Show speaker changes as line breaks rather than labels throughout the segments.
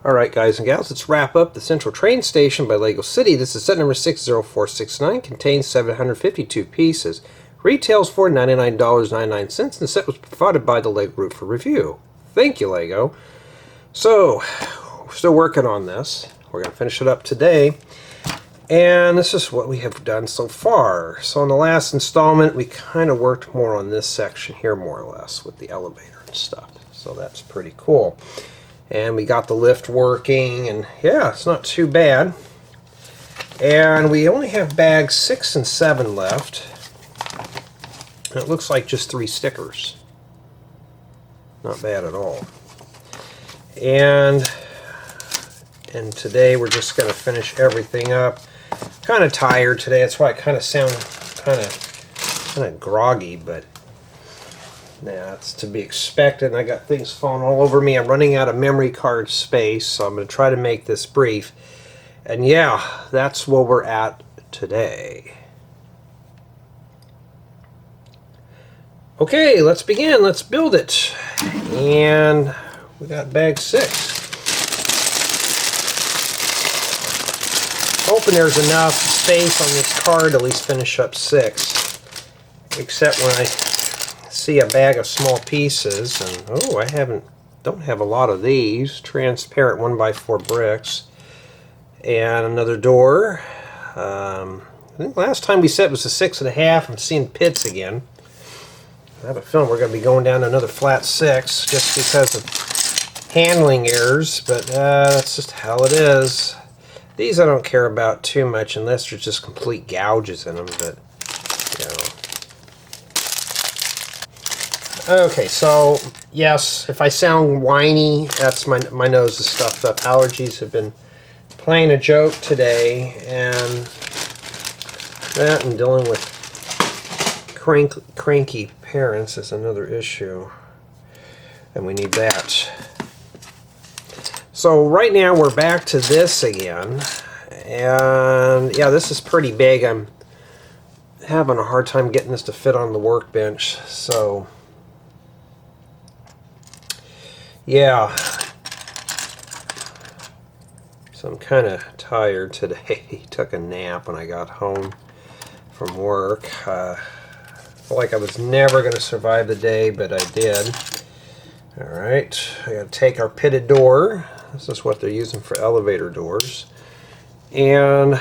Alright guys and gals, let's wrap up the Central Train Station by LEGO City. This is set number 60469, contains 752 pieces. Retails for $99.99, and the set was provided by the LEGO Group for review. Thank you, LEGO. So, we're still working on this. We're going to finish it up today. And this is what we have done so far. So in the last installment, we kind of worked more on this section here, more or less, with the elevator and stuff. So that's pretty cool. And we got the lift working, and yeah, it's not too bad. And we only have bags 6 and 7 left. And it looks like just 3 stickers. Not bad at all. And today we're just going to finish everything up. Kind of tired today, that's why I kind of sound kind of groggy, but yeah, it's to be expected. I got things falling all over me. I'm running out of memory card space, so I'm going to try to make this brief. And yeah, that's where we're at today. Okay, let's begin. Let's build it. And we got bag 6. Hoping there's enough space on this card to at least finish up 6. Except when I see a bag of small pieces, and oh, I don't have a lot of these. Transparent 1x4 bricks. And another door. I think last time we said it was a 6.5. I'm seeing pits again. I have a feeling we're going to be going down to another flat 6 just because of handling errors, but that's just how it is. These I don't care about too much unless there's just complete gouges in them, but you know. Okay, so yes, if I sound whiny, that's my nose is stuffed up. Allergies have been playing a joke today, and that and dealing with cranky parents is another issue, and we need that. So right now we're back to this again, and yeah, this is pretty big. I'm having a hard time getting this to fit on the workbench, so yeah. So I'm kind of tired today. Took a nap when I got home from work. I felt like I was never going to survive the day, but I did. Alright, I got to take our pitted door. This is what they're using for elevator doors. And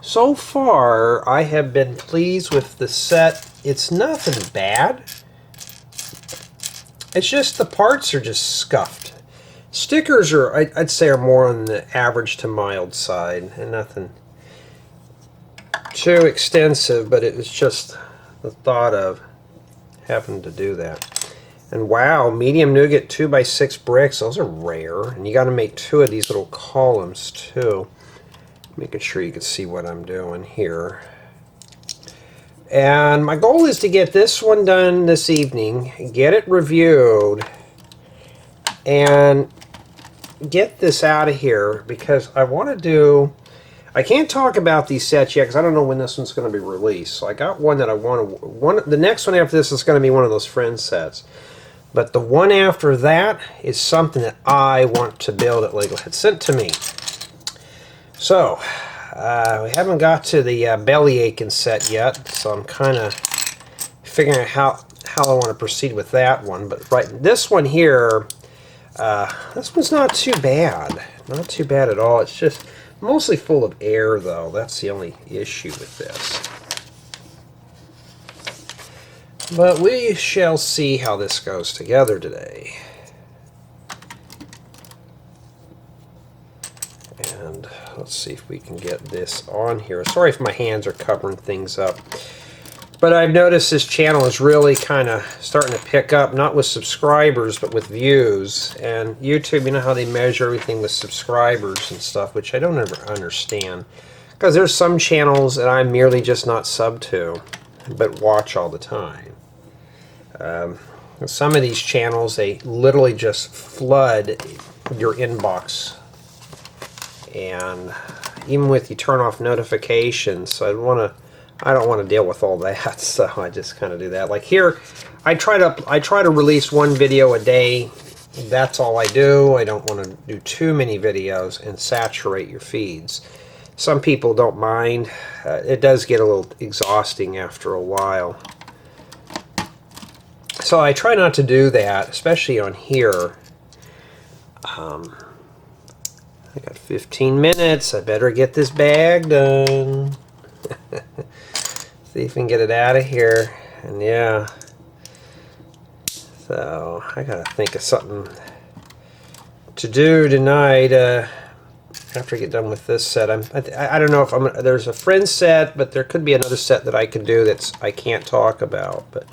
so far, I have been pleased with the set. It's nothing bad. It's just the parts are just scuffed. Stickers are, I'd say, are more on the average to mild side, and nothing too extensive, but it was just the thought of having to do that. And wow, medium nougat 2x6 bricks, those are rare. And you got to make 2 of these little columns too. Making sure you can see what I'm doing here. And my goal is to get this one done this evening, get it reviewed, and get this out of here, because I want to do, I can't talk about these sets yet because I don't know when this one's going to be released. So I got one that I want to, the next one after this is going to be one of those friend sets. But the one after that is something that I want to build that LEGO had sent to me. So, we haven't got to the belly aching set yet, so I'm kind of figuring out how I want to proceed with that one. But right, this one here, this one's not too bad. Not too bad at all. It's just mostly full of air, though. That's the only issue with this. But we shall see how this goes together today. And let's see if we can get this on here. Sorry if my hands are covering things up. But I've noticed this channel is really kind of starting to pick up, not with subscribers, but with views. And YouTube, you know how they measure everything with subscribers and stuff, which I don't ever understand. Because there's some channels that I'm merely just not sub to, but watch all the time. Some of these channels, they literally just flood your inbox, and even with you turn off notifications, so I don't want to deal with all that, so I just kind of do that. Like here, I try to release one video a day that's all I do. I don't want to do too many videos and saturate your feeds. Some people don't mind. It does get a little exhausting after a while. So I try not to do that, especially on here. I got 15 minutes. I better get this bag done. See if we can get it out of here. And yeah. So I gotta think of something to do tonight after I get done with this set. I don't know if there's a friend set, but there could be another set that I can do I can't talk about. But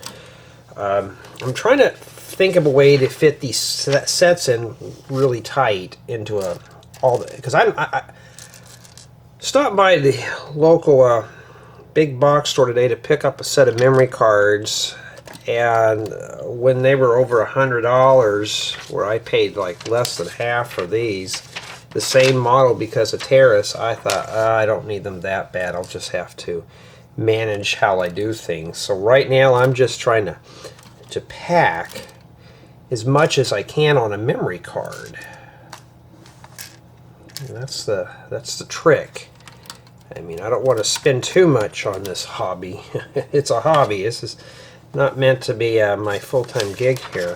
I'm trying to think of a way to fit these sets in really tight into because I stopped by the local big box store today to pick up a set of memory cards, and when they were over $100, where I paid like less than half for these, the same model because of Terrace, I thought I don't need them that bad. I'll just have to manage how I do things. So right now I'm just trying to pack as much as I can on a memory card. And that's the trick. I mean, I don't want to spend too much on this hobby. It's a hobby. This is not meant to be my full-time gig here.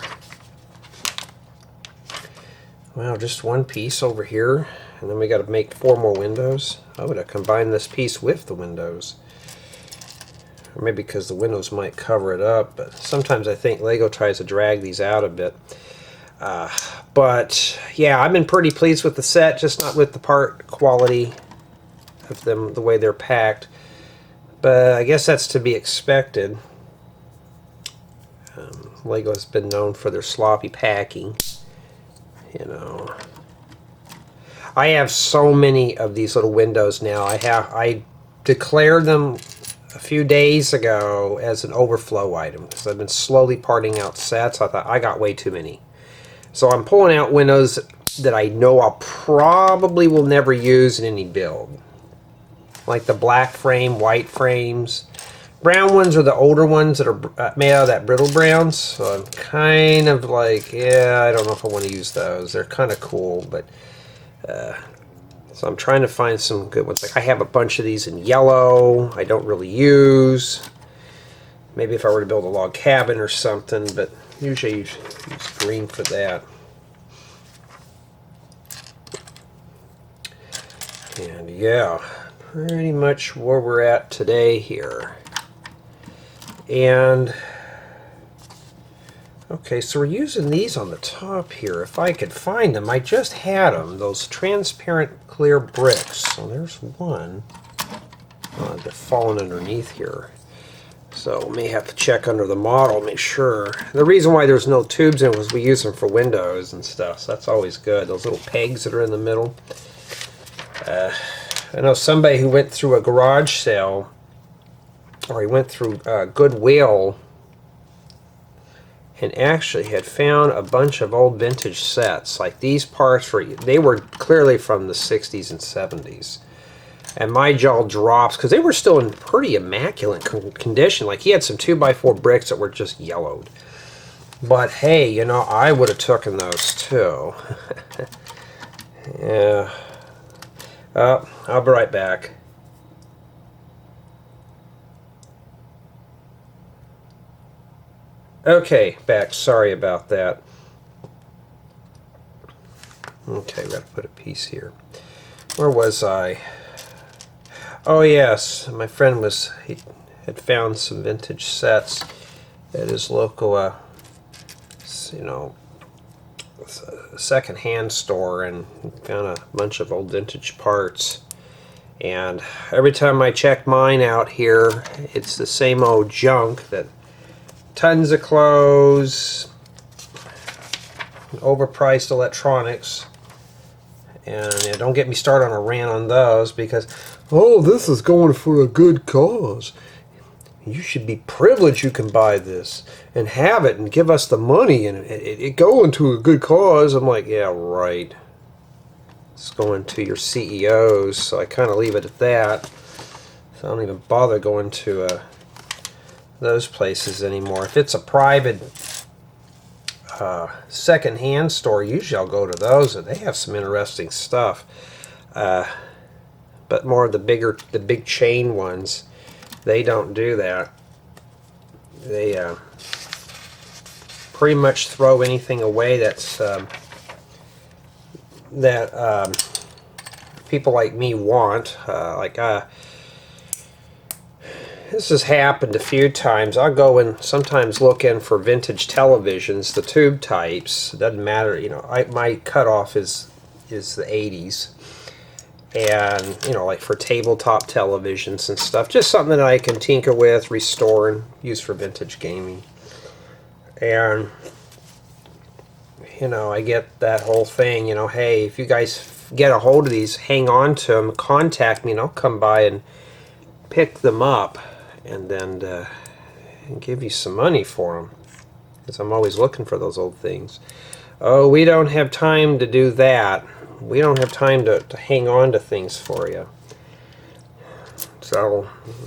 Well, just one piece over here, and then we got to make 4 more windows. I would have combined this piece with the windows. Or maybe because the windows might cover it up, but sometimes I think Lego tries to drag these out a bit. But yeah, I've been pretty pleased with the set, just not with the part quality of them, the way they're packed. But I guess that's to be expected. Lego has been known for their sloppy packing. You know, I have so many of these little windows now. I declared them a few days ago as an overflow item because I've been slowly parting out sets. I thought I got way too many. So I'm pulling out windows that I know I'll probably will never use in any build. Like the black frame, white frames. Brown ones are the older ones that are made out of that brittle browns. So I'm kind of like, yeah, I don't know if I want to use those. They're kind of cool, but so I'm trying to find some good ones. Like I have a bunch of these in yellow. I don't really use. Maybe if I were to build a log cabin or something, but usually I use green for that. And yeah, pretty much where we're at today here. And okay, so we're using these on the top here. If I could find them, I just had them, those transparent clear bricks. So there's one. They're falling underneath here. So may have to check under the model, make sure. The reason why there's no tubes in it was we use them for windows and stuff. So that's always good. Those little pegs that are in the middle. I know somebody who went through a garage sale, or he went through Goodwill, and actually had found a bunch of old vintage sets. Like these parts they were clearly from the 60s and 70s. And my jaw drops because they were still in pretty immaculate condition. Like he had some 2x4 bricks that were just yellowed. But hey, you know, I would have taken those too. Yeah. I'll be right back. Okay, back. Sorry about that. Okay, we got to put a piece here. Where was I? Oh yes, my friend he had found some vintage sets at his local, you know, second-hand store, and found a bunch of old vintage parts. And every time I check mine out here, it's the same old junk. That tons of clothes, overpriced electronics, and yeah, don't get me started on a rant on those because, oh, this is going for a good cause. You should be privileged you can buy this and have it and give us the money and it going to a good cause. I'm like, yeah, right. It's going to your CEOs, so I kind of leave it at that. So I don't even bother going to those places anymore. If it's a private second-hand store, usually I'll go to those, and they have some interesting stuff. But more of the big chain ones, they don't do that. They pretty much throw anything away that's people like me want. This has happened a few times. I'll go and sometimes look in for vintage televisions, the tube types. It doesn't matter, you know. My cutoff is the 80s, and you know, like for tabletop televisions and stuff, just something that I can tinker with, restore, and use for vintage gaming. And you know, I get that whole thing. You know, hey, if you guys get a hold of these, hang on to them, contact me, and I'll come by and pick them up, and then and give you some money for them, because I'm always looking for those old things. Oh, we don't have time to do that. We don't have time to hang on to things for you. So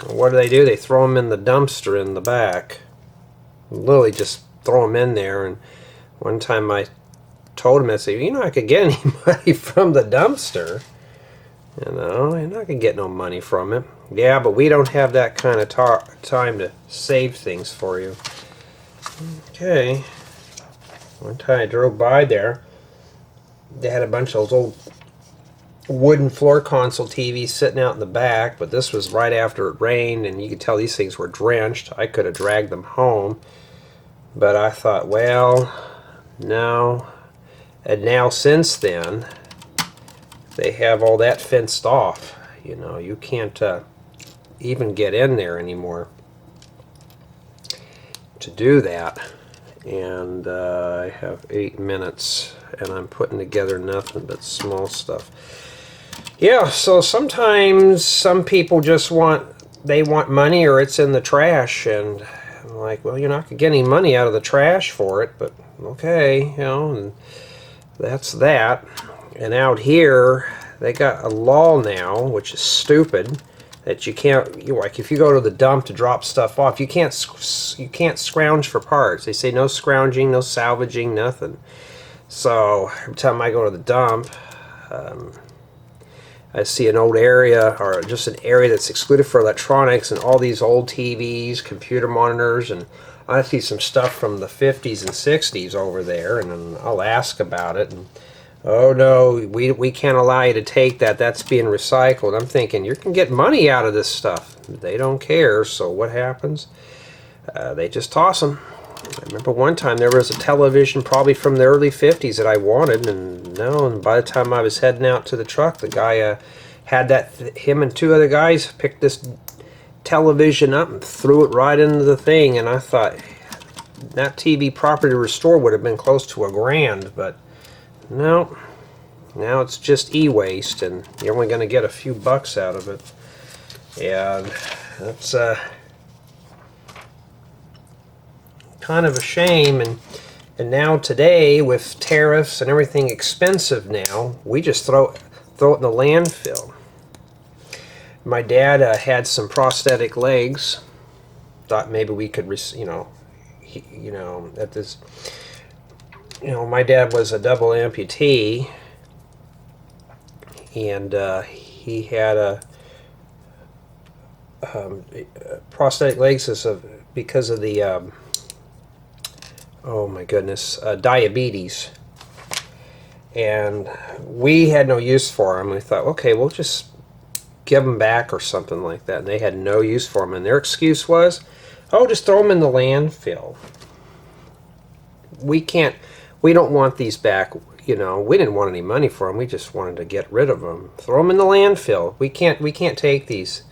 what do? They throw them in the dumpster in the back. Literally just throw them in there. And one time I told him, I said, you know, I could get any money from the dumpster. You know, and I can get no money from it. Yeah, but we don't have that kind of time to save things for you. Okay. One time I drove by there, they had a bunch of those old wooden floor console TVs sitting out in the back, but this was right after it rained, and you could tell these things were drenched. I could have dragged them home, but I thought, well, no. And now since then, they have all that fenced off. You know, you can't even get in there anymore to do that. And I have 8 minutes, and I'm putting together nothing but small stuff. Yeah, so sometimes some people just want money, or it's in the trash, and I'm like, well, you're not going to get any money out of the trash for it, but okay, you know, and that's that. And out here, they got a law now, which is stupid, that you can't, like if you go to the dump to drop stuff off, you can't scrounge for parts. They say no scrounging, no salvaging, nothing. So every time I go to the dump, I see an old area, or just an area that's excluded for electronics, and all these old TVs, computer monitors, and I see some stuff from the 50s and 60s over there, and then I'll ask about it, and oh no, we can't allow you to take that. That's being recycled. I'm thinking, you can get money out of this stuff. They don't care, so what happens? They just toss them. I remember one time there was a television probably from the early 50s that I wanted, and by the time I was heading out to the truck, the guy had that, him and 2 other guys picked this television up and threw it right into the thing, and I thought that TV property restore would have been close to $1,000, but no, now it's just e-waste, and you're only going to get a few bucks out of it. And that's kind of a shame. And now today, with tariffs and everything expensive now, we just throw it in the landfill. My dad had some prosthetic legs. Thought maybe we could, at this. My dad was a double amputee, and he had a prosthetic legs because of the oh my goodness, diabetes, and we had no use for him. We thought, okay, we'll just give them back or something like that, and they had no use for them, and their excuse was, oh, just throw them in the landfill. We don't want these back. We didn't want any money for them. We just wanted to get rid of them. Throw them in the landfill. We can't take these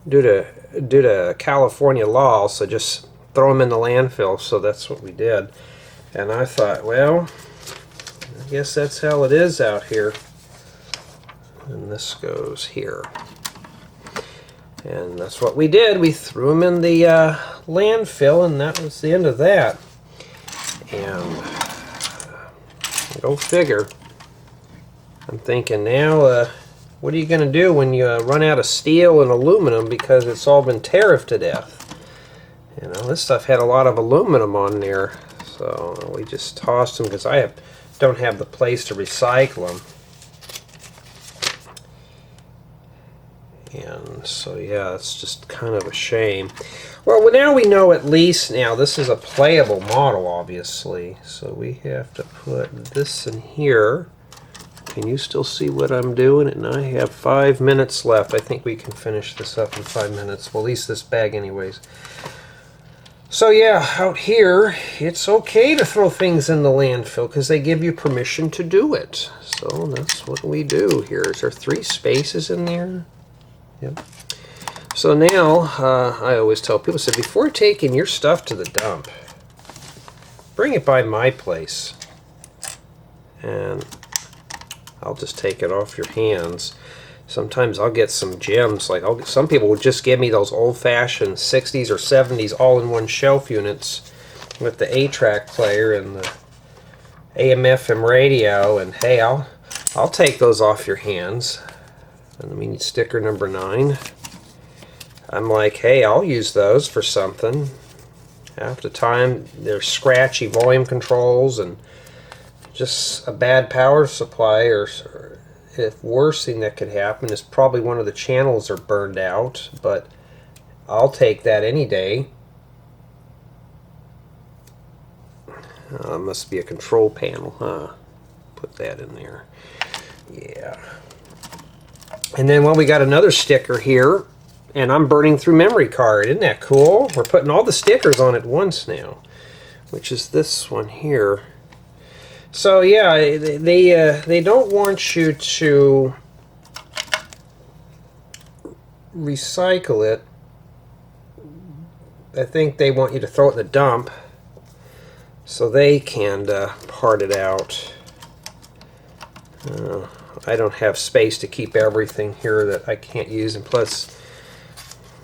due to California law. So just throw them in the landfill. So that's what we did. And I thought, well, I guess that's how it is out here. And this goes here. And that's what we did. We threw them in the landfill, and that was the end of that. And go figure. I'm thinking now, what are you going to do when you run out of steel and aluminum because it's all been tariffed to death? This stuff had a lot of aluminum on there. So we just tossed them because don't have the place to recycle them. And so yeah, it's just kind of a shame. Well, now we know at least now this is a playable model, obviously. So we have to put this in here. Can you still see what I'm doing? And I have 5 minutes left. I think we can finish this up in 5 minutes. Well, at least this bag anyways. So yeah, out here, it's okay to throw things in the landfill because they give you permission to do it. So that's what we do here. Is there 3 spaces in there? Yep. So now, I always tell people, so before taking your stuff to the dump, bring it by my place. And I'll just take it off your hands. Sometimes I'll get some gems. Like some people will just give me those old-fashioned 60s or 70s all-in-one shelf units with the 8-track player and the AM/FM radio. And hey, I'll take those off your hands. And we need sticker number 9. I'm like, hey, I'll use those for something. Half the time, they're scratchy volume controls and just a bad power supply, or if worst thing that could happen is probably one of the channels are burned out, but I'll take that any day. Must be a control panel, huh? Put that in there. Yeah. And then, well, we got another sticker here, and I'm burning through memory card. Isn't that cool? We're putting all the stickers on at once now, which is this one here. So yeah, they don't want you to recycle it. I think they want you to throw it in the dump so they can part it out. I don't have space to keep everything here that I can't use, and plus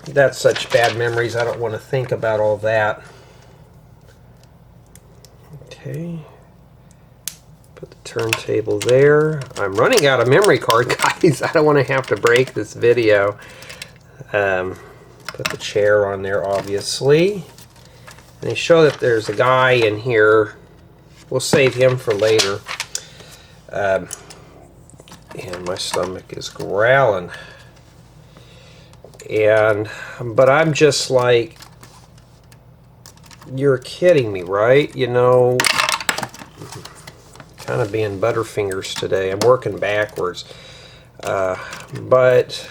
that's such bad memories, I don't want to think about all that. Okay. Put the turntable there. I'm running out of memory card, guys. I don't want to have to break this video. Put the chair on there, obviously. And they show that there's a guy in here. We'll save him for later. And my stomach is growling. But I'm just like, you're kidding me, right? You know, kind of being Butterfingers today. I'm working backwards. But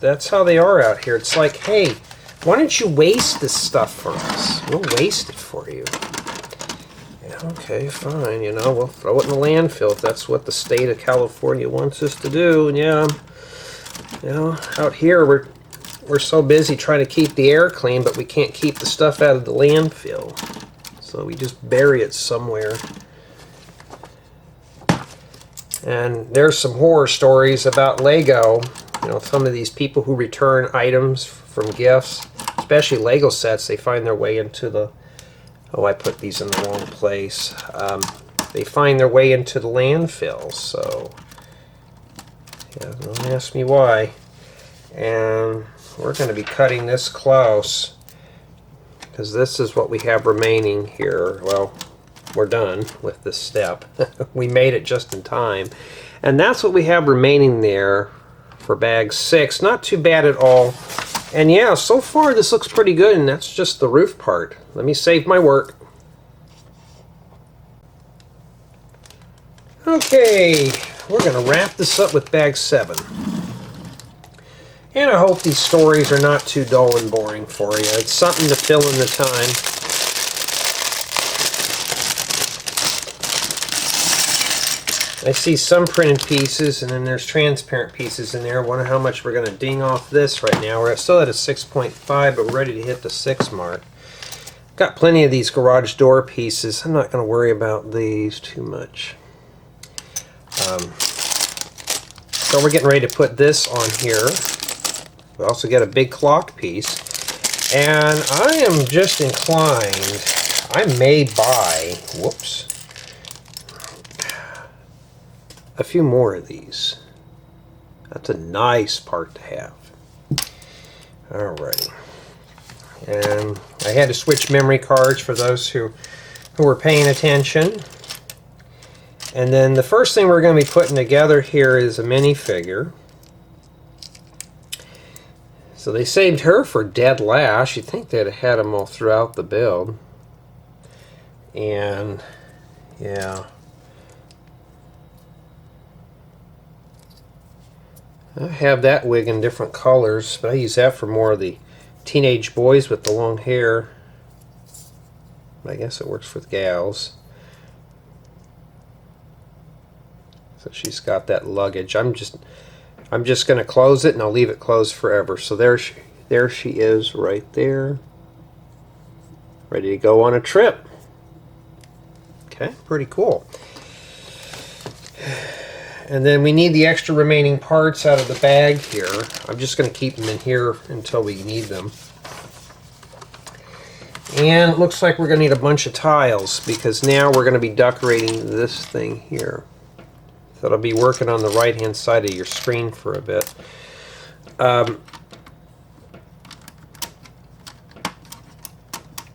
that's how they are out here. It's like, hey, why don't you waste this stuff for us? We'll waste it for you. Yeah, okay, fine. You know, we'll throw it in the landfill if that's what the state of California wants us to do. And yeah, you know, out here we're so busy trying to keep the air clean, but we can't keep the stuff out of the landfill. So we just bury it somewhere. And there's some horror stories about Lego. You know, some of these people who return items from gifts, especially Lego sets, they find their way into the... Oh, I put these in the wrong place. They find their way into the landfill, so... Yeah, don't ask me why. And we're going to be cutting this close, because this is what we have remaining here. Well, we're done with this step. We made it just in time. And that's what we have remaining there for bag 6. Not too bad at all. And yeah, so far this looks pretty good, and that's just the roof part. Let me save my work. Okay, we're going to wrap this up with bag 7. And I hope these stories are not too dull and boring for you. It's something to fill in the time. I see some printed pieces, and then there's transparent pieces in there. I wonder how much we're going to ding off this right now. We're still at a 6.5, but we're ready to hit the 6 mark. Got plenty of these garage door pieces. I'm not going to worry about these too much. So we're getting ready to put this on here. We also get a big clock piece. And I am just inclined, I may buy, whoops, a few more of these. That's a nice part to have. Alrighty. And I had to switch memory cards for those who who are paying attention. And then the first thing we're going to be putting together here is a minifigure. So they saved her for dead last. You'd think they'd have had them all throughout the build. And yeah, I have that wig in different colors, but I use that for more of the teenage boys with the long hair. I guess it works for the gals. So she's got that luggage. I'm just going to close it, and I'll leave it closed forever. So there she is right there, ready to go on a trip. Okay, pretty cool. And then we need the extra remaining parts out of the bag here. I'm just going to keep them in here until we need them. And it looks like we're going to need a bunch of tiles, because now we're going to be decorating this thing here. So it'll be working on the right hand side of your screen for a bit.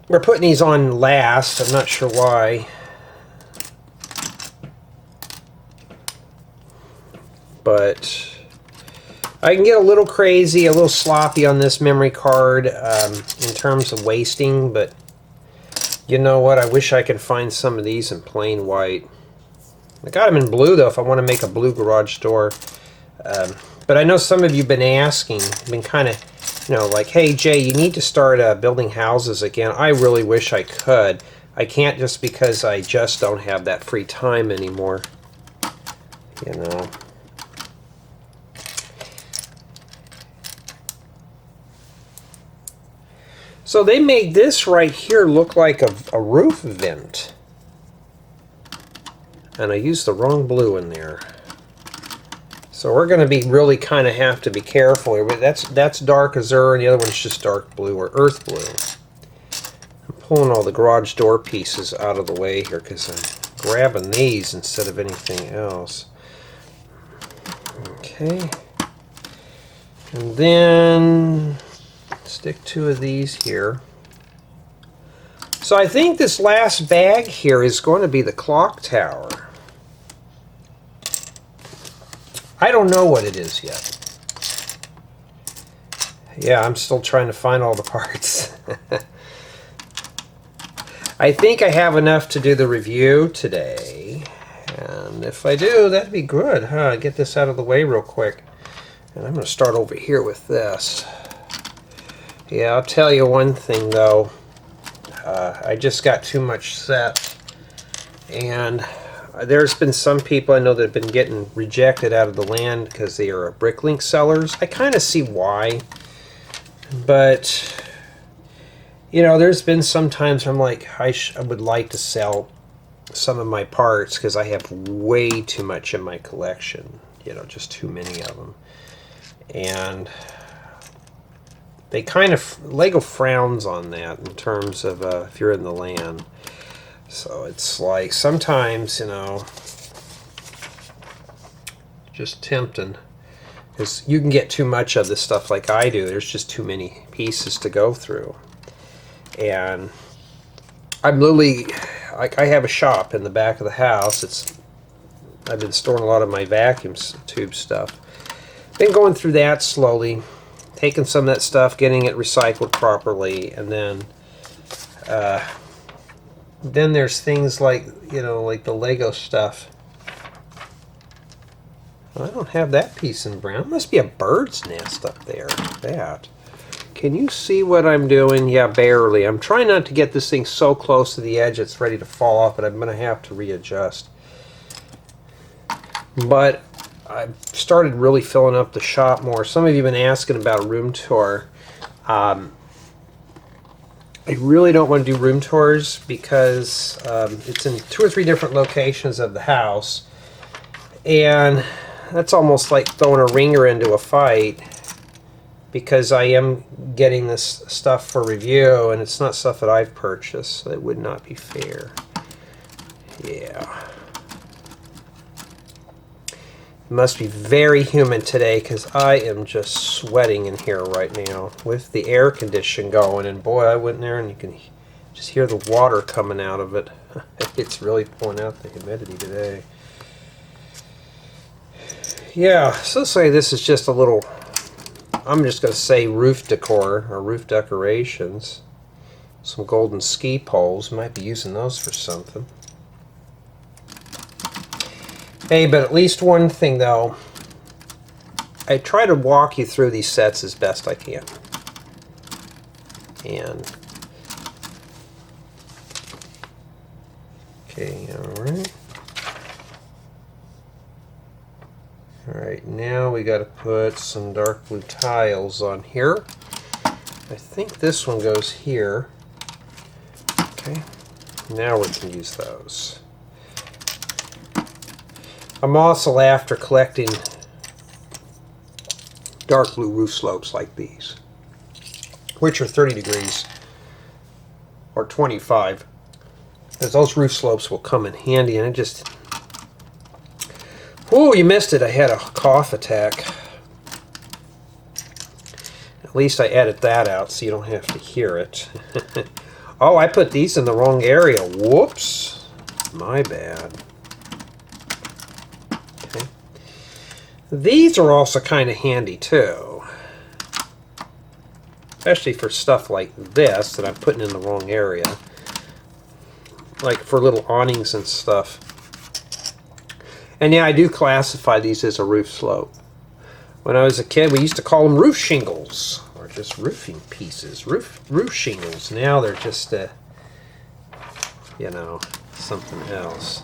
We're putting these on last. I'm not sure why. But I can get a little crazy, a little sloppy on this memory card in terms of wasting, but you know what? I wish I could find some of these in plain white. I got them in blue, though, if I want to make a blue garage door. But I know some of you have been asking, been kind of, you know, like, hey, Jay, you need to start building houses again. I really wish I could. I can't, just because I just don't have that free time anymore. You know. So they made this right here look like a roof vent. And I used the wrong blue in there. So we're going to be really kind of have to be careful here. But that's dark azure, and the other one's just dark blue or earth blue. I'm pulling all the garage door pieces out of the way here because I'm grabbing these instead of anything else. Okay. And then stick two of these here. So I think this last bag here is going to be the clock tower. I don't know what it is yet. Yeah, I'm still trying to find all the parts. I think I have enough to do the review today. And if I do, that'd be good, huh? Get this out of the way real quick. And I'm going to start over here with this. Yeah, I'll tell you one thing, though. I just got too much set. And there's been some people I know that have been getting rejected out of the land because they are bricklink sellers. I kind of see why. But, you know, there's been some times I'm like, I would like to sell some of my parts because I have way too much in my collection. You know, just too many of them. And they kind of, Lego frowns on that in terms of if you're in the land. So it's like sometimes, you know, just tempting. Because you can get too much of this stuff like I do. There's just too many pieces to go through. And I'm literally, like, I have a shop in the back of the house. I've been storing a lot of my vacuum tube stuff. Been going through that slowly. Taking some of that stuff, getting it recycled properly, and then there's things like, you know, like the Lego stuff. I don't have that piece in brown. Must be a bird's nest up there. That. Can you see what I'm doing? Yeah, barely. I'm trying not to get this thing so close to the edge it's ready to fall off, but I'm going to have to readjust. But I've started really filling up the shop more. Some of you have been asking about a room tour. I really don't want to do room tours because it's in 2 or 3 different locations of the house. And that's almost like throwing a ringer into a fight because I am getting this stuff for review and it's not stuff that I've purchased. So it would not be fair. Yeah. It must be very humid today because I am just sweating in here right now with the air condition going. And boy, I went in there and you can just hear the water coming out of it. It's really pulling out the humidity today. Yeah, so let's say this is just a little, I'm just going to say roof decor or roof decorations. Some golden ski poles. Might be using those for something. Hey, but at least one thing though, I try to walk you through these sets as best I can. And okay, alright. Alright, now we got to put some dark blue tiles on here. I think this one goes here. Okay, now we can use those. I'm also after collecting dark blue roof slopes like these, which are 30 degrees or 25, because those roof slopes will come in handy. And it just, oh, you missed it. I had a cough attack. At least I edit that out so you don't have to hear it. Oh, I put these in the wrong area. Whoops. My bad. Okay. These are also kind of handy too. Especially for stuff like this that I'm putting in the wrong area. Like for little awnings and stuff. And yeah, I do classify these as a roof slope. When I was a kid, we used to call them roof shingles. Or just roofing pieces. Roof shingles. Now they're just, you know, something else.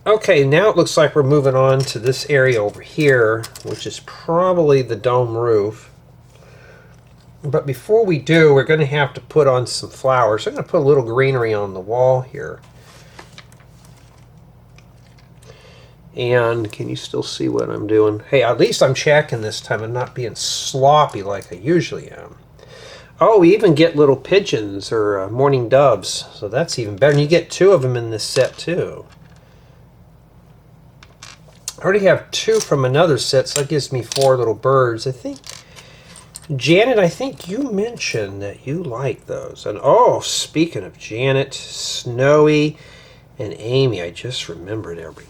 Okay, now it looks like we're moving on to this area over here, which is probably the dome roof. But before we do, we're going to have to put on some flowers. I'm going to put a little greenery on the wall here. And can you still see what I'm doing? Hey, at least I'm checking this time and not being sloppy like I usually am. Oh, we even get little pigeons or mourning doves, so that's even better. And you get 2 of them in this set too. I already have 2 from another set, so that gives me 4 little birds. I think, Janet, I think you mentioned that you like those. And oh, speaking of Janet, Snowy, and Amy, I just remembered everyone.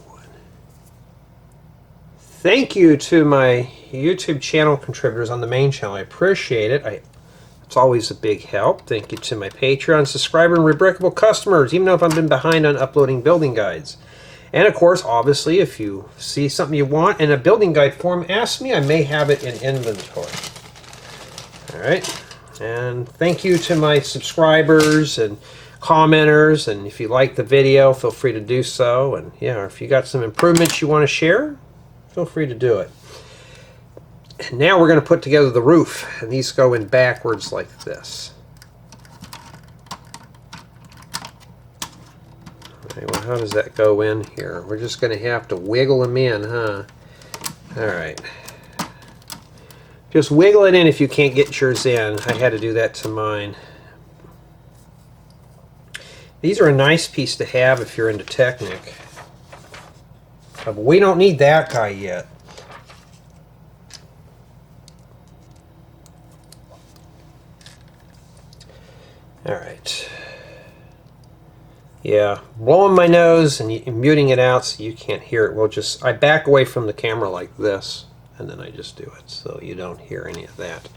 Thank you to my YouTube channel contributors on the main channel. I appreciate it. It's always a big help. Thank you to my Patreon subscriber and Rebrickable customers, even though I've been behind on uploading building guides. And of course, obviously, if you see something you want in a building guide form, ask me. I may have it in inventory. Alright. And thank you to my subscribers and commenters. And if you like the video, feel free to do so. And yeah, if you got some improvements you want to share, feel free to do it. And now we're going to put together the roof. And these go in backwards like this. Okay, well, how does that go in here? We're just going to have to wiggle them in, huh? Alright. Just wiggle it in if you can't get yours in. I had to do that to mine. These are a nice piece to have if you're into Technic. But we don't need that guy yet. Alright. Yeah, blowing my nose and muting it out so you can't hear it. I back away from the camera like this, and then I just do it so you don't hear any of that.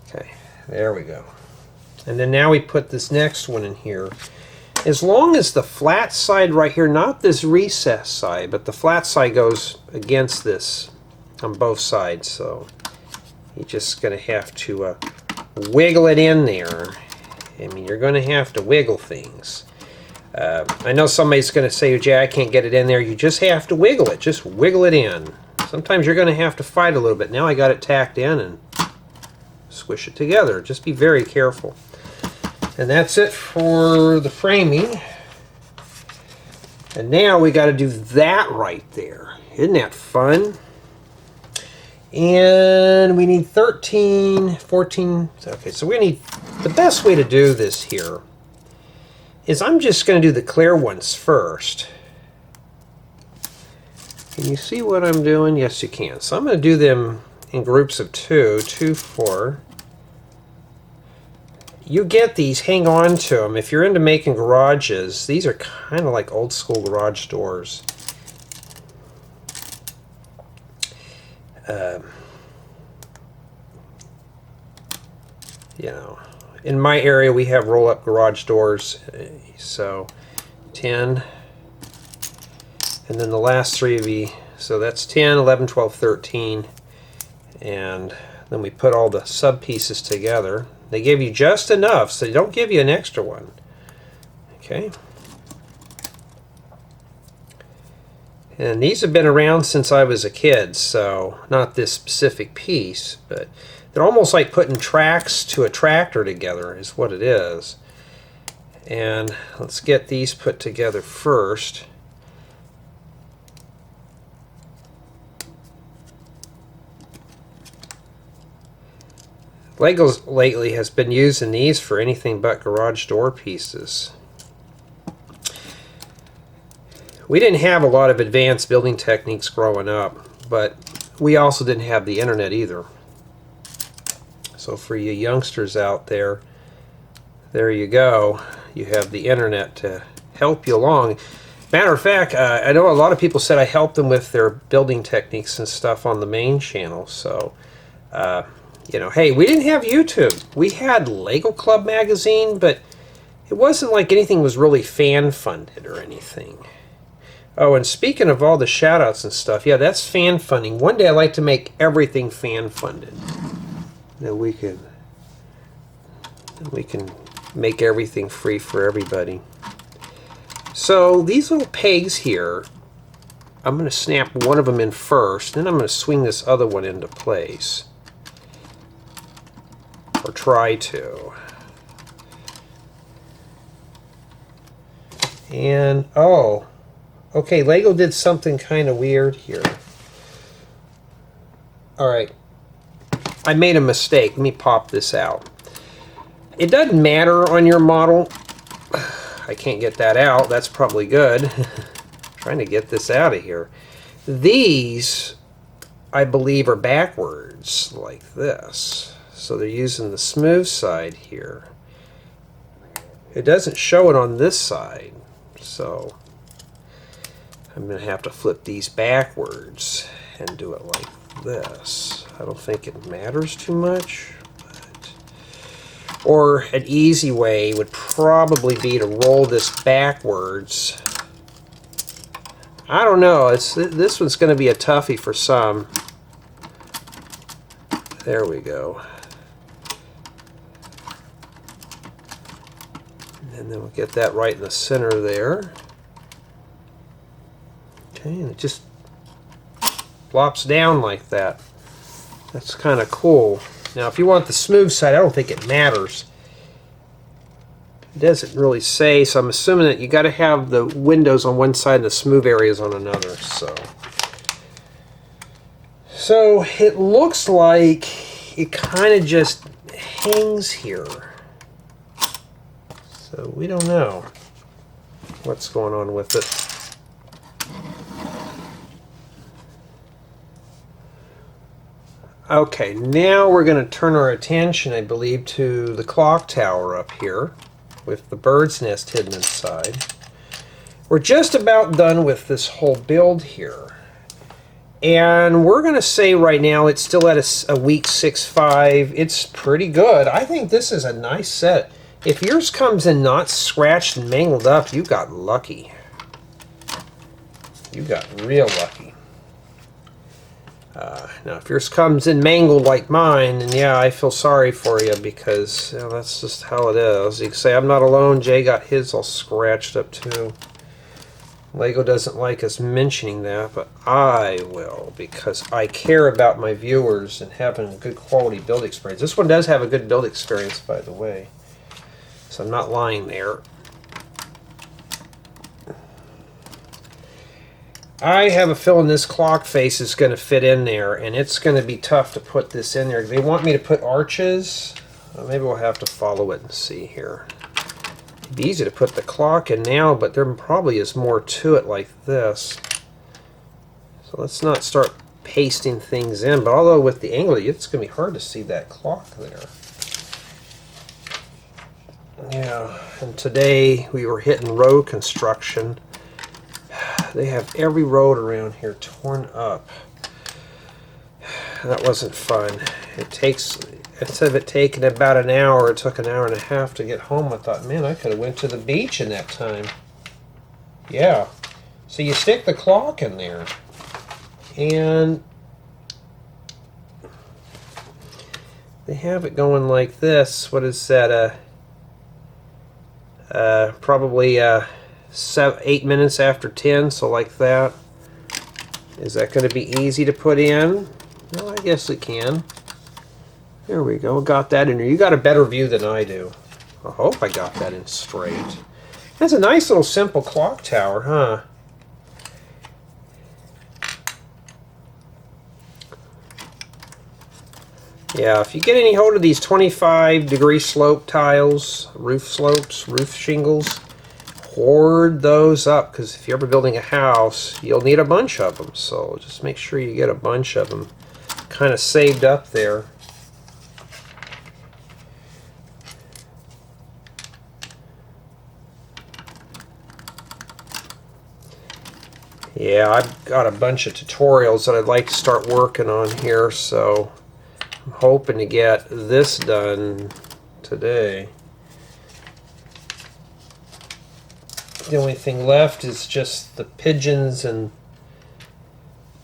Okay, there we go. And then now we put this next one in here. As long as the flat side right here, not this recessed side, but the flat side goes against this on both sides, so you're just going to have to wiggle it in there. I mean, you're going to have to wiggle things. I know somebody's going to say, Jay, I can't get it in there. You just have to wiggle it. Just wiggle it in. Sometimes you're going to have to fight a little bit. Now I got it tacked in and squish it together. Just be very careful. And that's it for the framing. And now we got to do that right there. Isn't that fun? And we need 13, 14. Okay, so we need, the best way to do this here is I'm just going to do the clear ones first. Can you see what I'm doing? Yes, you can. So I'm going to do them in groups of 2, 2, 4. You get these, hang on to them. If you're into making garages, these are kind of like old school garage doors. You know, in my area we have roll-up garage doors, so 10, and then the last 3 of you, so that's 10, 11, 12, 13, and then we put all the sub pieces together. They give you just enough, so they don't give you an extra one. Okay. And these have been around since I was a kid, so not this specific piece, but they're almost like putting tracks to a tractor together is what it is. And let's get these put together first. Legos lately has been using these for anything but garage door pieces. We didn't have a lot of advanced building techniques growing up, but we also didn't have the internet either. So for you youngsters out there, there you go. You have the internet to help you along. Matter of fact, I know a lot of people said I helped them with their building techniques and stuff on the main channel. So, you know, hey, we didn't have YouTube. We had Lego Club magazine, but it wasn't like anything was really fan funded or anything. Oh, and speaking of all the shout outs and stuff, yeah, that's fan funding. One day I'd like to make everything fan funded. That we can make everything free for everybody. So these little pegs here, I'm going to snap one of them in first, then I'm going to swing this other one into place. Or try to. And, oh, okay, Lego did something kind of weird here. Alright, I made a mistake. Let me pop this out. It doesn't matter on your model. I can't get that out. That's probably good. Trying to get this out of here. These, I believe, are backwards like this. So they're using the smooth side here. It doesn't show it on this side. So I'm going to have to flip these backwards and do it like this. I don't think it matters too much. Or an easy way would probably be to roll this backwards. I don't know. This one's going to be a toughie for some. There we go. And then we'll get that right in the center there. Okay, and it just flops down like that. That's kind of cool. Now, if you want the smooth side, I don't think it matters. It doesn't really say, so I'm assuming that you got to have the windows on one side and the smooth areas on another. So it looks like it kind of just hangs here. So we don't know what's going on with it. Okay, now we're going to turn our attention, I believe, to the clock tower up here with the bird's nest hidden inside. We're just about done with this whole build here. And we're going to say right now it's still at a week 6.5. It's pretty good. I think this is a nice set. If yours comes in not scratched and mangled up, you got lucky. You got real lucky. Now, if yours comes in mangled like mine, then yeah, I feel sorry for you because you know, that's just how it is. You can say, I'm not alone. Jay got his all scratched up too. Lego doesn't like us mentioning that, but I will because I care about my viewers and having a good quality build experience. This one does have a good build experience, by the way. So I'm not lying there. I have a feeling this clock face is going to fit in there, and it's going to be tough to put this in there. They want me to put arches. Maybe we'll have to follow it and see here. It'd be easy to put the clock in now, but there probably is more to it like this. So let's not start pasting things in, but although with the angle, it's going to be hard to see that clock there. Yeah, and today we were hitting road construction. They have every road around here torn up. That wasn't fun. It takes, instead of it taking about an hour, it took an hour and a half to get home. I thought, man, I could have went to the beach in that time. Yeah. So you stick the clock in there. And they have it going like this. What is that? Probably 8 minutes after 10, so like that. Is that going to be easy to put in? Well, I guess it can. There we go. Got that in there. You got a better view than I do. I hope I got that in straight. That's a nice little simple clock tower, huh? Yeah, if you get any hold of these 25-degree slope tiles, roof slopes, roof shingles, hoard those up, because if you're ever building a house, you'll need a bunch of them. So just make sure you get a bunch of them kind of saved up there. Yeah, I've got a bunch of tutorials that I'd like to start working on here, so I'm hoping to get this done today. The only thing left is just the pigeons and,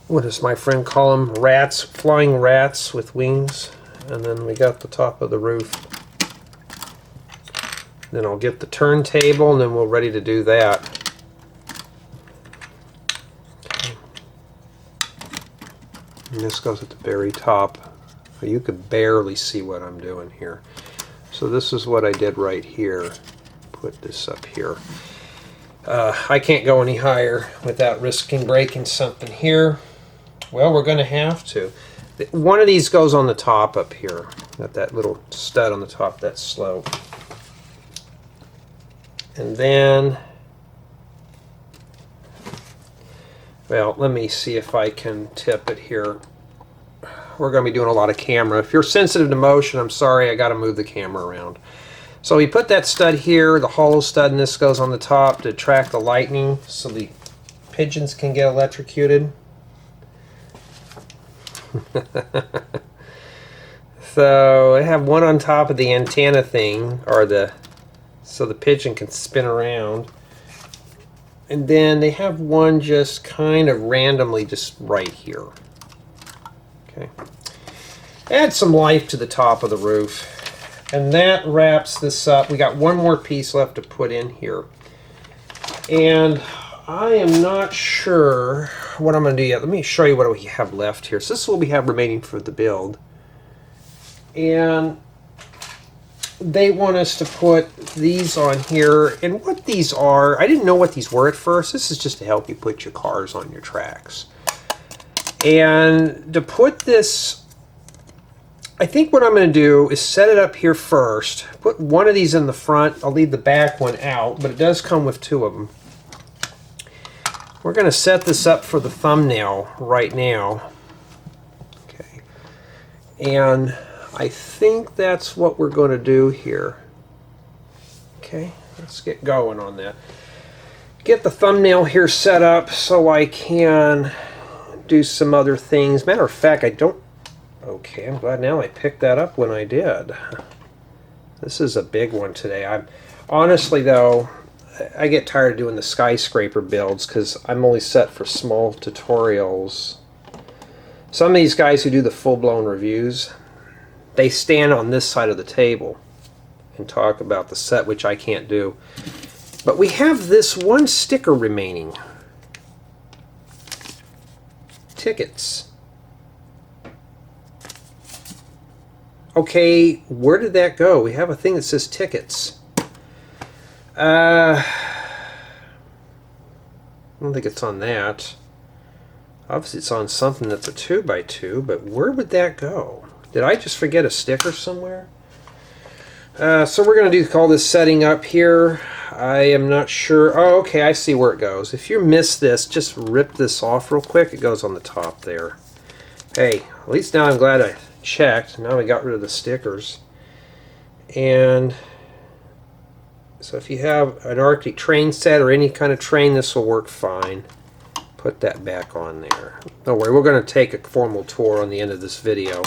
what does my friend call them? Rats, flying rats with wings. And then we got the top of the roof. Then I'll get the turntable and then we're ready to do that. Okay. And this goes at the very top. You could barely see what I'm doing here. So this is what I did right here. Put this up here. I can't go any higher without risking breaking something here. Well, we're going to have to. One of these goes on the top up here. Got that little stud on the top of that slope. And then, well, let me see if I can tip it here. We're going to be doing a lot of camera. If you're sensitive to motion, I'm sorry, I got to move the camera around. So we put that stud here, the hollow stud, and this goes on the top to attract the lightning so the pigeons can get electrocuted. So I have one on top of the antenna thing, or so the pigeon can spin around. And then they have one just kind of randomly just right here. Okay. Add some life to the top of the roof. And that wraps this up. We got one more piece left to put in here. And I am not sure what I'm going to do yet. Let me show you what we have left here. So this is what we have remaining for the build. And they want us to put these on here. And what these are, I didn't know what these were at first. This is just to help you put your cars on your tracks. And to put this, I think what I'm going to do is set it up here first. Put one of these in the front. I'll leave the back one out, but it does come with two of them. We're going to set this up for the thumbnail right now. Okay. And I think that's what we're going to do here. Okay, let's get going on that. Get the thumbnail here set up so I can do some other things. Matter of fact, I don't. Okay, I'm glad now I picked that up when I did. This is a big one today. I'm honestly though, I get tired of doing the skyscraper builds because I'm only set for small tutorials. Some of these guys who do the full-blown reviews, they stand on this side of the table and talk about the set, which I can't do. But we have this one sticker remaining. Tickets. Okay, where did that go? We have a thing that says tickets. I don't think it's on that. Obviously it's on something that's a 2x2, but where would that go? Did I just forget a sticker somewhere? So we're going to call this setting up here. I am not sure. Oh, okay, I see where it goes. If you miss this, just rip this off real quick. It goes on the top there. Hey, at least now I'm glad I checked. Now we got rid of the stickers. And so if you have an Arctic train set or any kind of train, this will work fine. Put that back on there. Don't worry, we're going to take a formal tour on the end of this video.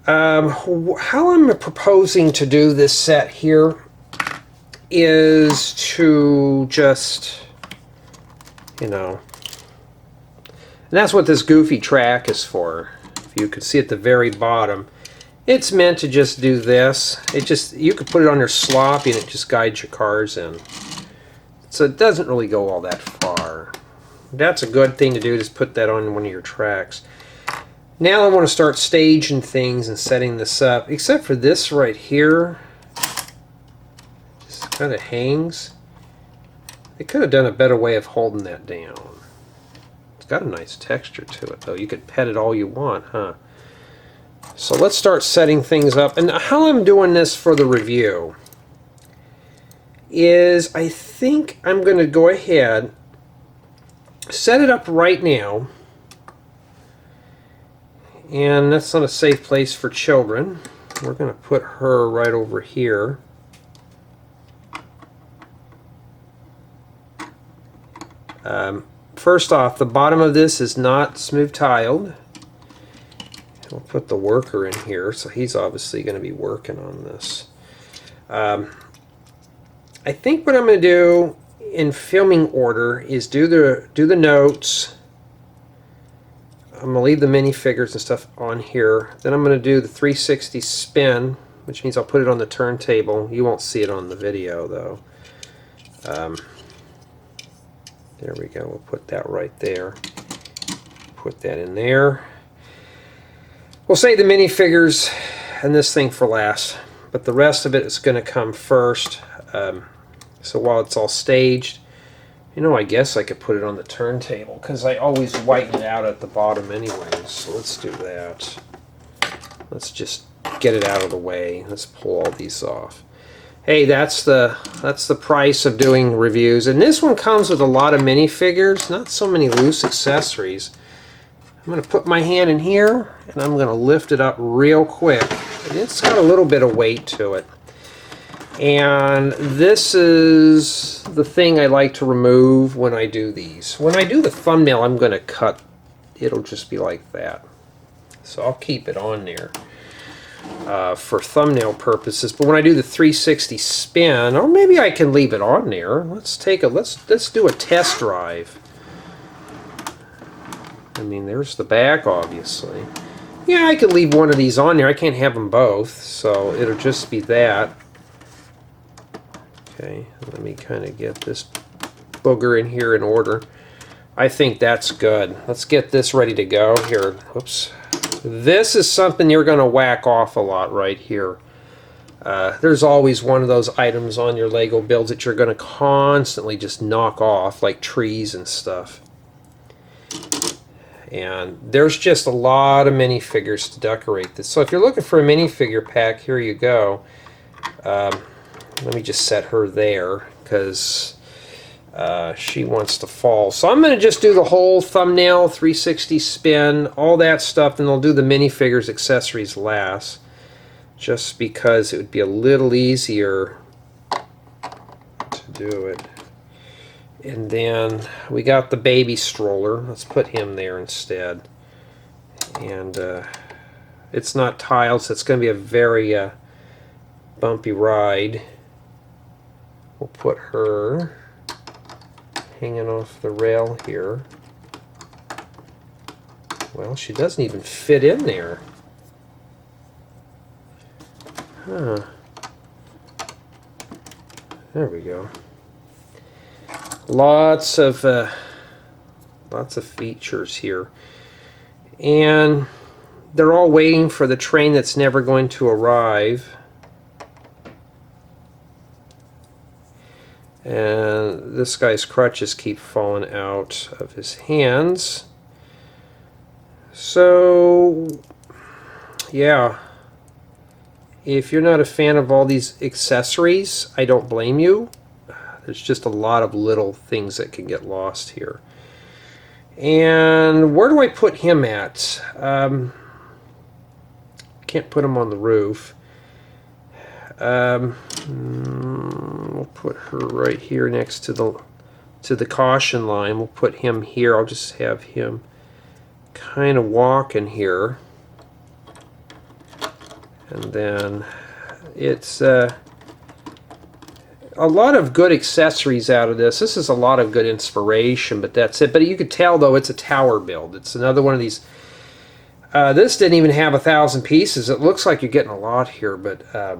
How I'm proposing to do this set here is to just, you know, and that's what this goofy track is for. If you can see at the very bottom, it's meant to just do this. It just, you could put it on your sloppy and it just guides your cars in. So it doesn't really go all that far. That's a good thing to do, just put that on one of your tracks. Now I want to start staging things and setting this up, except for this right here. Just kind of hangs. They could have done a better way of holding that down. It's got a nice texture to it, though. You could pet it all you want, huh? So let's start setting things up. And how I'm doing this for the review is I think I'm going to go ahead, set it up right now. And that's not a safe place for children. We're going to put her right over here. First off, the bottom of this is not smooth tiled. We'll put the worker in here, so he's obviously going to be working on this. I think what I'm going to do in filming order is do the notes. I'm going to leave the minifigures and stuff on here. Then I'm going to do the 360 spin, which means I'll put it on the turntable. You won't see it on the video, though. There we go. We'll put that right there. Put that in there. We'll save the minifigures and this thing for last, but the rest of it is going to come first. So while it's all staged, you know, I guess I could put it on the turntable because I always whiten it out at the bottom anyways. So let's do that. Let's just get it out of the way. Let's pull all these off. Hey, that's the price of doing reviews. And this one comes with a lot of minifigures, not so many loose accessories. I'm going to put my hand in here and I'm going to lift it up real quick. And it's got a little bit of weight to it. And this is the thing I like to remove when I do these. When I do the thumbnail, I'm going to cut. It'll just be like that. So I'll keep it on there for thumbnail purposes. But when I do the 360 spin, or maybe I can leave it on there. Let's do a test drive. I mean, there's the back, obviously. Yeah, I could leave one of these on there. I can't have them both, so it'll just be that. Okay, let me kind of get this booger in here in order. I think that's good. Let's get this ready to go here. Oops. This is something you're going to whack off a lot right here. There's always one of those items on your Lego builds that you're going to constantly just knock off, like trees and stuff. And there's just a lot of minifigures to decorate this. So if you're looking for a minifigure pack, here you go. Let me just set her there because she wants to fall. So I'm going to just do the whole thumbnail, 360 spin, all that stuff, and I'll do the minifigures accessories last. Just because it would be a little easier to do it. And then we got the baby stroller. Let's put him there instead. And it's not tiled, so it's going to be a very bumpy ride. We'll put her hanging off the rail here. Well, she doesn't even fit in there. Huh. There we go. Lots of features here, and they're all waiting for the train that's never going to arrive. And this guy's crutches keep falling out of his hands. So, yeah. If you're not a fan of all these accessories, I don't blame you. There's just a lot of little things that can get lost here. And where do I put him at? Can't put him on the roof. We'll put her right here next to the caution line. We'll put him here. I'll just have him kind of walking here. And then it's a lot of good accessories out of this. This is a lot of good inspiration, but that's it. But you could tell, though, it's a tower build. It's another one of these. This didn't even have 1,000 pieces. It looks like you're getting a lot here, but a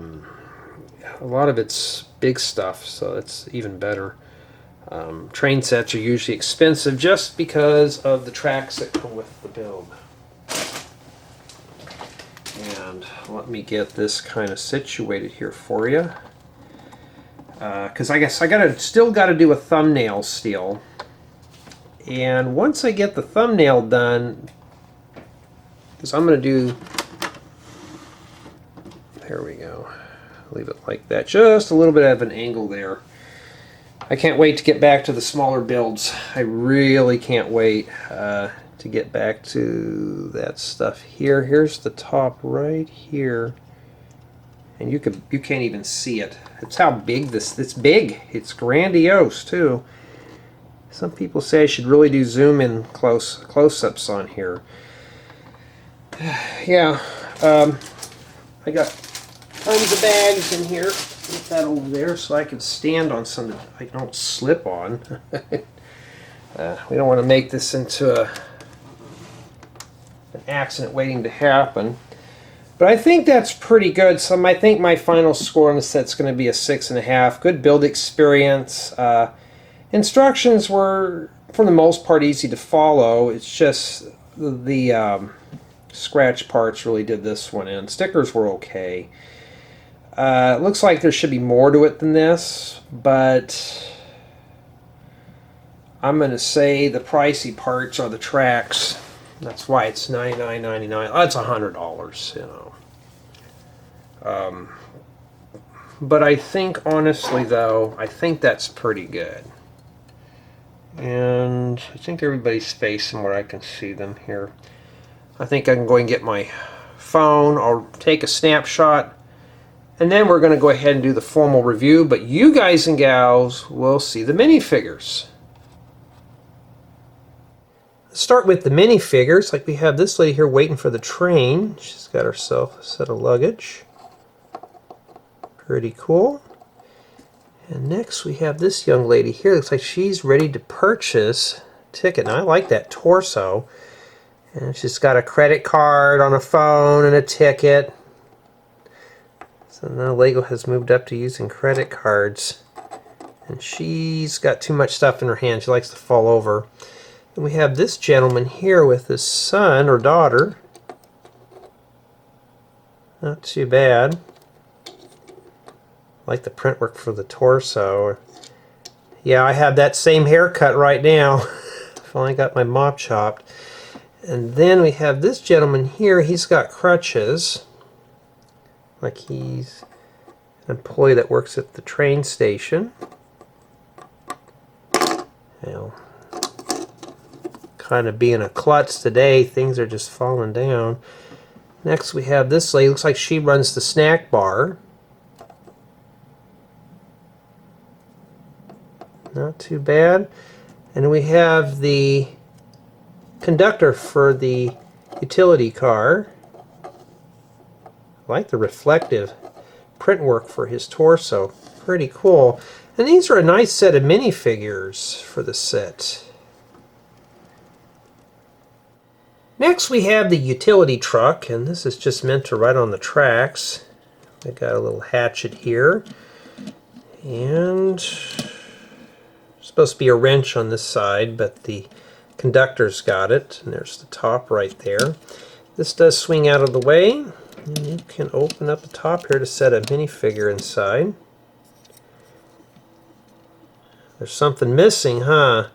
lot of it's big stuff, so it's even better. Train sets are usually expensive just because of the tracks that come with the build. And let me get this kind of situated here for you. Because I guess I still got to do a thumbnail still. And once I get the thumbnail done, because I'm going to do, there we go, leave it like that, just a little bit of an angle there. I can't wait to get back to the smaller builds. I really can't wait to get back to that stuff here. Here's the top right here, and you can't even see it. It's how big it's big. It's grandiose too. Some people say I should really do zoom in close-ups on here. Yeah, I got tons of bags in here. Put that over there so I can stand on some that I don't slip on. We don't want to make this into an accident waiting to happen. But I think that's pretty good. So I think my final score on the set's going to be a 6.5. Good build experience. Instructions were, for the most part, easy to follow. It's just the scratch parts really did this one in. Stickers were okay. It looks like there should be more to it than this, but I'm going to say the pricey parts are the tracks. That's why it's $99.99. That's $100, you know. But I think, honestly, though, I think that's pretty good. And I think everybody's facing where I can see them here. I think I can go and get my phone. I'll take a snapshot. And then we're going to go ahead and do the formal review, but you guys and gals will see the minifigures. Let's start with the minifigures. Like we have this lady here waiting for the train. She's got herself a set of luggage. Pretty cool. And next we have this young lady here. Looks like she's ready to purchase a ticket. Now I like that torso. And she's got a credit card on a phone and a ticket. So now Lego has moved up to using credit cards. And she's got too much stuff in her hand. She likes to fall over. And we have this gentleman here with his son or daughter. Not too bad. I like the print work for the torso. Yeah, I have that same haircut right now. Finally got my mop chopped. And then we have this gentleman here. He's got crutches. Like he's an employee that works at the train station. Well, kind of being a klutz today, things are just falling down. Next we have this lady. Looks like she runs the snack bar. Not too bad. And we have the conductor for the utility car. I like the reflective print work for his torso. Pretty cool. And these are a nice set of minifigures for the set. Next we have the utility truck, and this is just meant to ride on the tracks. I got a little hatchet here. And supposed to be a wrench on this side, but the conductor's got it. And there's the top right there. This does swing out of the way. And you can open up the top here to set a minifigure inside. There's something missing, huh?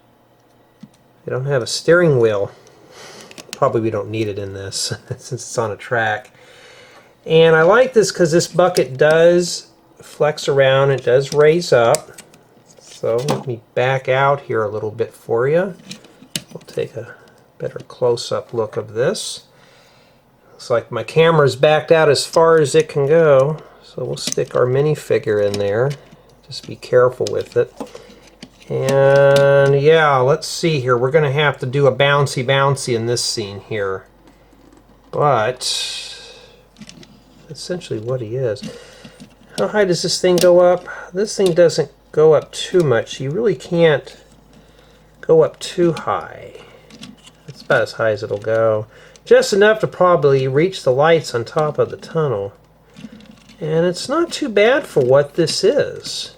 I don't have a steering wheel. Probably we don't need it in this since it's on a track. And I like this because this bucket does flex around, it does raise up. So let me back out here a little bit for you. We'll take a better close-up look of this. Looks like my camera's backed out as far as it can go. So we'll stick our minifigure in there. Just be careful with it. And yeah, let's see here. We're going to have to do a bouncy in this scene here. But essentially what he is. How high does this thing go up? This thing doesn't go up too much. You really can't go up too high. That's about as high as it'll go. Just enough to probably reach the lights on top of the tunnel. And it's not too bad for what this is.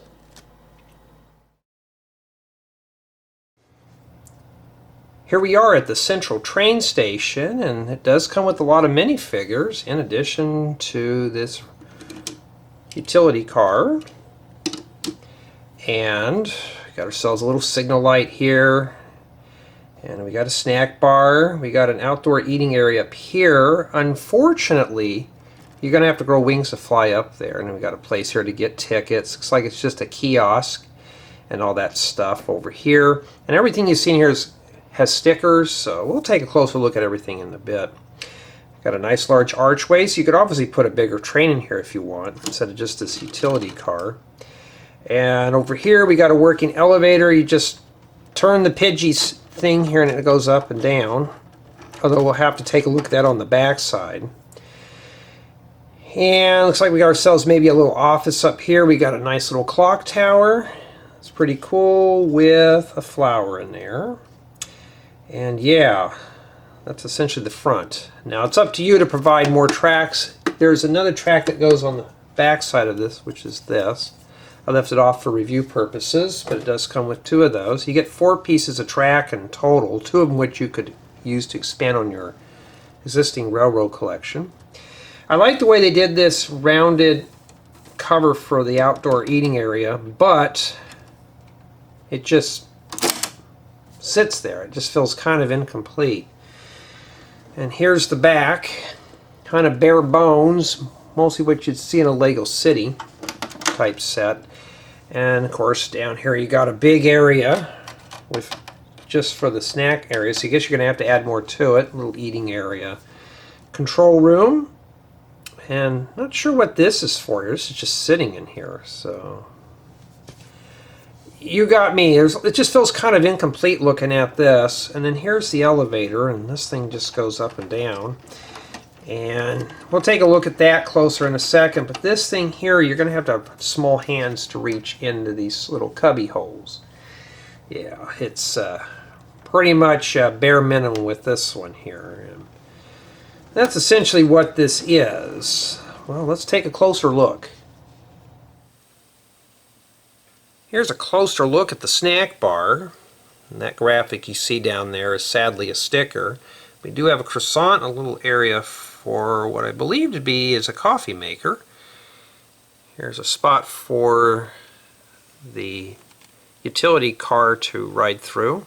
Here we are at the central train station, and it does come with a lot of minifigures in addition to this utility car. And we got ourselves a little signal light here, and we got a snack bar. We got an outdoor eating area up here. Unfortunately, you're gonna have to grow wings to fly up there. And then we got a place here to get tickets. Looks like it's just a kiosk and all that stuff over here. And everything you've seen here has stickers, so we'll take a closer look at everything in a bit. Got a nice large archway, so you could obviously put a bigger train in here if you want, instead of just this utility car. And over here we got a working elevator. You just turn the Pidgey's thing here and it goes up and down. Although we'll have to take a look at that on the back side. And looks like we got ourselves maybe a little office up here. We got a nice little clock tower. It's pretty cool with a flower in there. And yeah, that's essentially the front. Now it's up to you to provide more tracks. There's another track that goes on the back side of this, which is this. I left it off for review purposes, but it does come with 2 of those. You get 4 pieces of track in total, 2 of them which you could use to expand on your existing railroad collection. I like the way they did this rounded cover for the outdoor eating area, but it just sits there. It just feels kind of incomplete. And here's the back, kind of bare bones, mostly what you'd see in a Lego City type set. And of course down here you got a big area with just for the snack area, so I guess you're going to have to add more to it. A little eating area. Control room. And not sure what this is for. This is just sitting in here, so you got me. It just feels kind of incomplete looking at this. And then here's the elevator, and this thing just goes up and down. And we'll take a look at that closer in a second. But this thing here, you're going to have small hands to reach into these little cubby holes. Yeah, it's pretty much bare minimum with this one here. And that's essentially what this is. Well, let's take a closer look. Here's a closer look at the snack bar. And that graphic you see down there is sadly a sticker. We do have a croissant, a little area for what I believe to be is a coffee maker. Here's a spot for the utility car to ride through.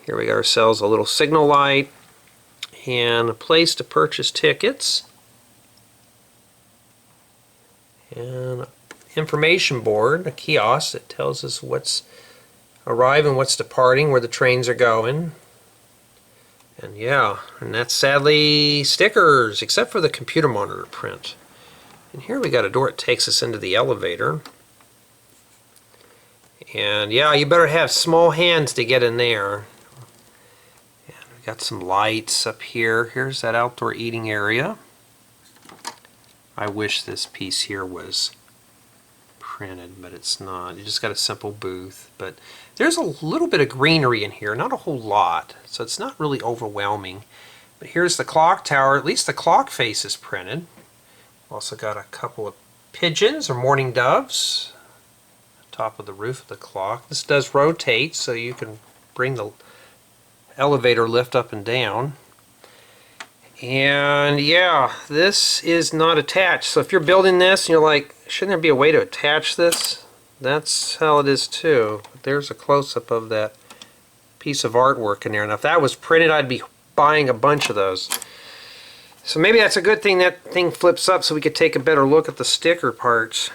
Here we got ourselves a little signal light and a place to purchase tickets. And information board, a kiosk that tells us what's arriving, what's departing, where the trains are going. And yeah, and that's sadly stickers, except for the computer monitor print. And here we got a door that takes us into the elevator. And yeah, you better have small hands to get in there. And we got some lights up here. Here's that outdoor eating area. I wish this piece here was printed, but it's not. You just got a simple booth, but there's a little bit of greenery in here, not a whole lot, so it's not really overwhelming. But here's the clock tower. At least the clock face is printed. Also got a couple of pigeons or mourning doves on top of the roof of the clock. This does rotate, so you can bring the elevator lift up and down. And yeah, this is not attached. So if you're building this and you're like, shouldn't there be a way to attach this? That's how it is too. But there's a close-up of that piece of artwork in there. Now if that was printed, I'd be buying a bunch of those. So maybe that's a good thing that thing flips up so we could take a better look at the sticker parts.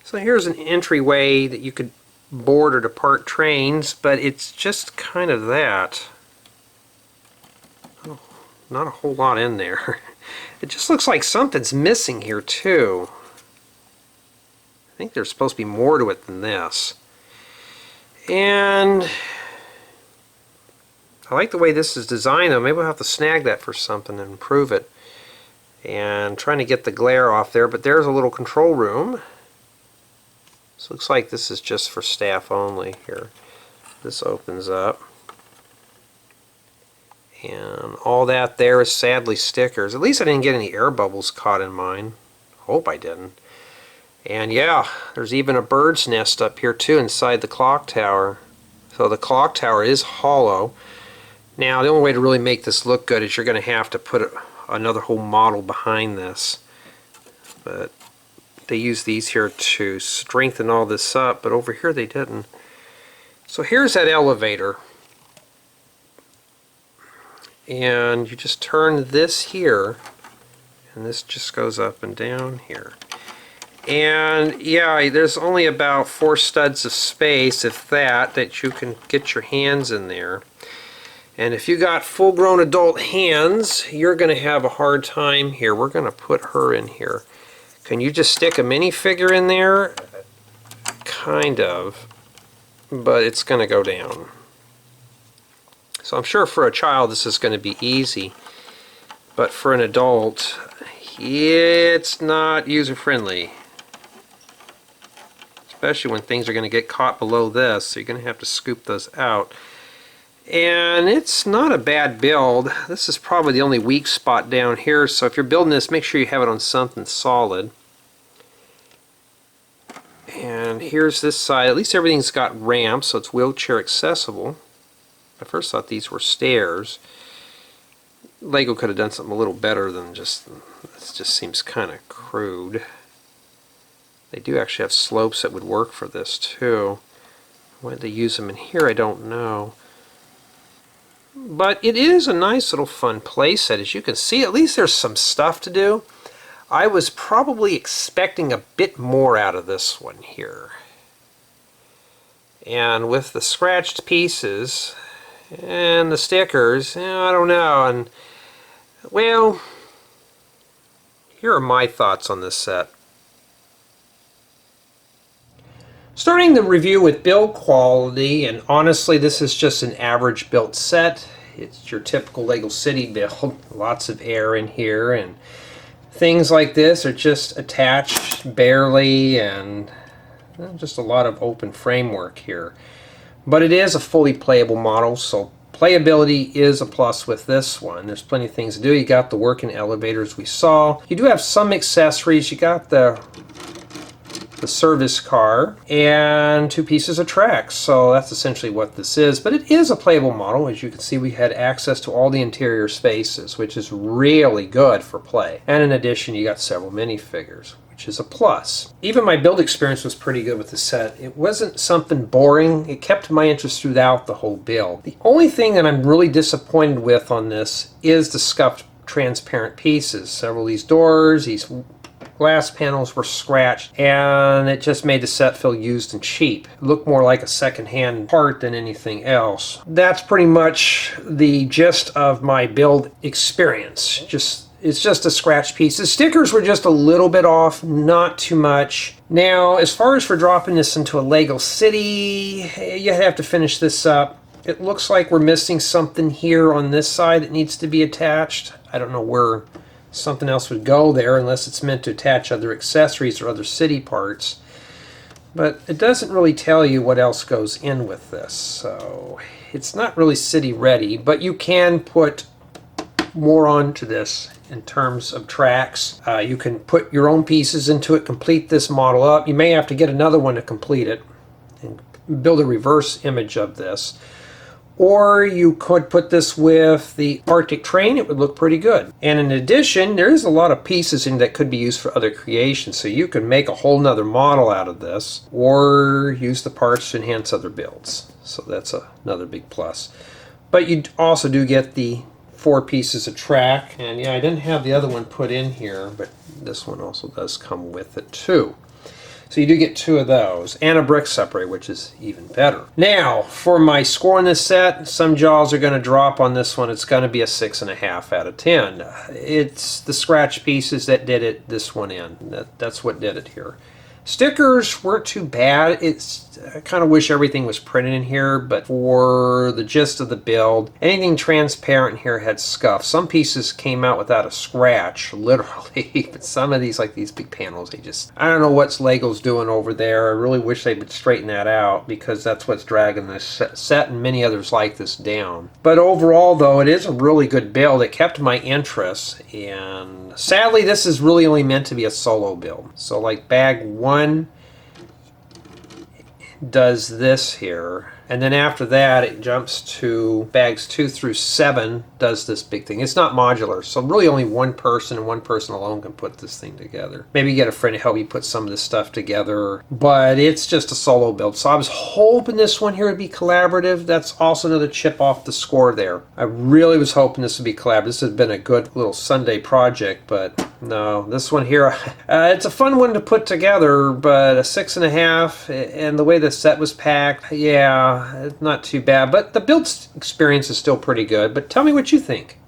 So here's an entryway that you could board or depart trains, but it's just kind of that. Oh, not a whole lot in there. It just looks like something's missing here too. I think there's supposed to be more to it than this. And I like the way this is designed though. Maybe we'll have to snag that for something and improve it. And trying to get the glare off there, but there's a little control room. This looks like this is just for staff only here. This opens up. And all that there is sadly stickers. At least I didn't get any air bubbles caught in mine. Hope I didn't. And yeah, there's even a bird's nest up here too inside the clock tower. So the clock tower is hollow. Now the only way to really make this look good is you're going to have to put another whole model behind this. But they use these here to strengthen all this up, but over here they didn't. So here's that elevator. And you just turn this here, and this just goes up and down here. And yeah, there's only about 4 studs of space, if that you can get your hands in there. And if you got full-grown adult hands, you're going to have a hard time here. We're going to put her in here. Can you just stick a minifigure in there? Kind of, but it's going to go down. So I'm sure for a child this is going to be easy, but for an adult it's not user-friendly. Especially when things are going to get caught below this, so you're going to have to scoop those out. And it's not a bad build. This is probably the only weak spot down here, so if you're building this, make sure you have it on something solid. And here's this side. At least everything's got ramps, so it's wheelchair accessible. I first thought these were stairs. Lego could have done something a little better than just, this just seems kind of crude. They do actually have slopes that would work for this too. Why they use them in here, I don't know. But it is a nice little fun playset. As you can see, at least there's some stuff to do. I was probably expecting a bit more out of this one here. And with the scratched pieces and the stickers, I don't know. And well, here are my thoughts on this set. Starting the review with build quality, and honestly this is just an average built set. It's your typical Lego City build. Lots of air in here, and things like this are just attached barely, and just a lot of open framework here. But it is a fully playable model, so playability is a plus with this one. There's plenty of things to do. You got the working elevators we saw. You do have some accessories. You got the service car and 2 pieces of tracks, so that's essentially what this is. But it is a playable model. As you can see, we had access to all the interior spaces, which is really good for play. And in addition, you got several minifigures, which is a plus. Even my build experience was pretty good with the set. It wasn't something boring. It kept my interest throughout the whole build. The only thing that I'm really disappointed with on this is the scuffed transparent pieces. Several of these doors, these glass panels were scratched, and it just made the set feel used and cheap. It looked more like a second-hand part than anything else. That's pretty much the gist of my build experience. It's just a scratch piece. The stickers were just a little bit off, not too much. Now, as far as for dropping this into a Lego City, you have to finish this up. It looks like we're missing something here on this side that needs to be attached. I don't know where something else would go there unless it's meant to attach other accessories or other city parts. But it doesn't really tell you what else goes in with this, so it's not really city ready, but you can put more onto this in terms of tracks. You can put your own pieces into it, complete this model up. You may have to get another one to complete it and build a reverse image of this. Or you could put this with the Arctic train. It would look pretty good. And in addition, there is a lot of pieces in that could be used for other creations. So you can make a whole nother model out of this, or use the parts to enhance other builds. So that's another big plus. But you also do get the 4 pieces of track. And yeah, I didn't have the other one put in here, but this one also does come with it too. So you do get 2 of those, and a brick separator, which is even better. Now, for my score on this set, some jaws are going to drop on this one. It's going to be a 6.5 out of 10. It's the scratch pieces that did it this one in. That's what did it here. Stickers weren't too bad. I kind of wish everything was printed in here, but for the gist of the build, anything transparent in here had scuff. Some pieces came out without a scratch, literally, but some of these, like these big panels, I don't know what Lego's doing over there. I really wish they would straighten that out, because that's what's dragging this set and many others like this down. But overall, though, it is a really good build. It kept my interest, and sadly, this is really only meant to be a solo build. So like bag 1 does this here, and then after that it jumps to bags 2 through 7 does this big thing. It's not modular, so really only one person and one person alone can put this thing together. Maybe get a friend to help you put some of this stuff together, but it's just a solo build. So I was hoping this one here would be collaborative. That's also another chip off the score there. I really was hoping this would be collaborative. This has been a good little Sunday project, but no, this one here, it's a fun one to put together, but a 6.5, and the way the set was packed, yeah, not too bad. But the build experience is still pretty good. But tell me what you think.